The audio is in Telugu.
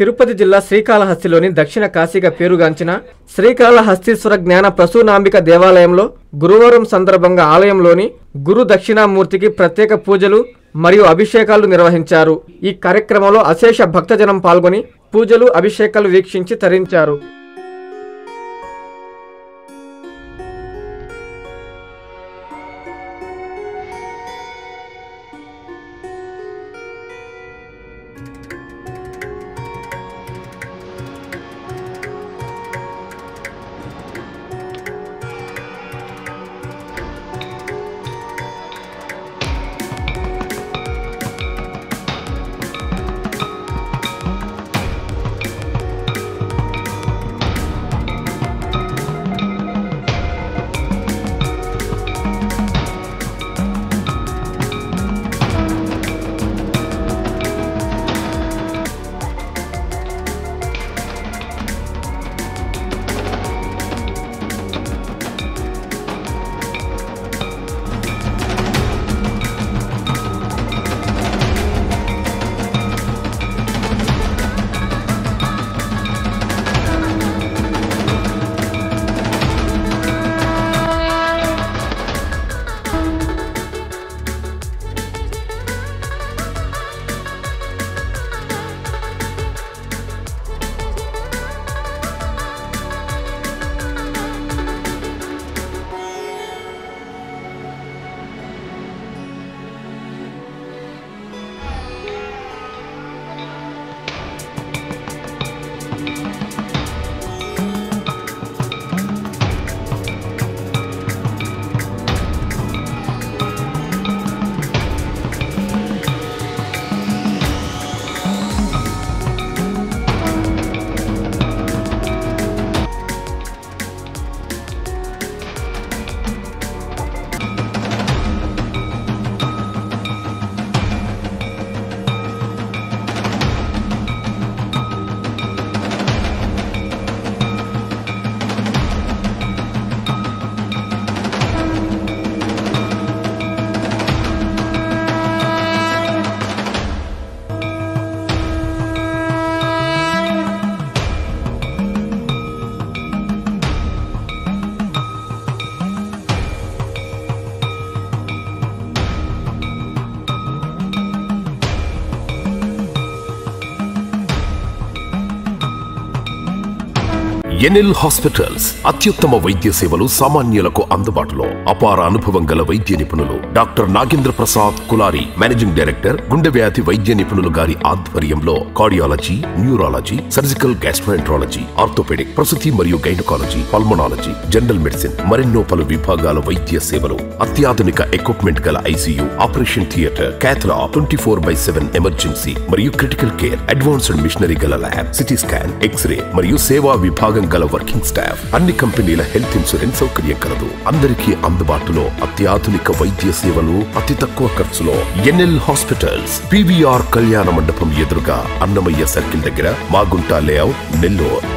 తిరుపతి జిల్లా శ్రీకాళహస్తిలోని దక్షిణ కాశీగా పేరుగాంచిన శ్రీకాళహస్తీశ్వర జ్ఞాన ప్రసూనాంబిక దేవాలయంలో గురువారం సందర్భంగా ఆలయంలోని గురు దక్షిణామూర్తికి ప్రత్యేక పూజలు మరియు అభిషేకాలు నిర్వహించారు. ఈ కార్యక్రమంలో అశేష భక్తజనం పాల్గొని పూజలు అభిషేకాలు వీక్షించి తరించారు. ఎన్ఎల్ హాస్పిటల్స్ అత్యుత్తమ వైద్య సేవలు సామాన్యులకు అందుబాటులో. అపార అనుభవం గల వైద్య నిపుణులు doctor Nagendra Prasad Kulari, managing director, గుండె వ్యాధి వైద్య నిపుణులు గారి ఆధ్వర్యంలో cardiology, neurology, surgical gastroenterology, orthopaedic, ప్రసూతి మరియు గైనకాలజీ, పల్మనాలజీ, జనరల్ మెడిసిన్ మరెన్నో పలు విభాగాల వైద్య సేవలు. అత్యాధునిక ఎక్విప్మెంట్ గల ICU, operation theatre, cath lab, 24/7 emergency మరియు క్రిటికల్ కేర్, అడ్వాన్స్డ్ మిషనరీ గల ల్యాబ్, సిటీ స్కాన్, ఎక్స్రే మరియు సేవా విభాగం గల వర్కింగ్ స్టాఫ్. అన్ని కంపెనీల హెల్త్ ఇన్సూరెన్స్ సౌకర్యం కలదు. అందరికీ అందుబాటులో అత్యాధునిక వైద్య సేవలు అతి తక్కువ ఖర్చులో. ఎన్ఎల్ హాస్పిటల్స్, పివిఆర్ కళ్యాణ మండపం ఎదురుగా, అన్నమయ్య సర్కిల్ దగ్గర, మాగుంట లేఅవుట్, నెల్లూరు.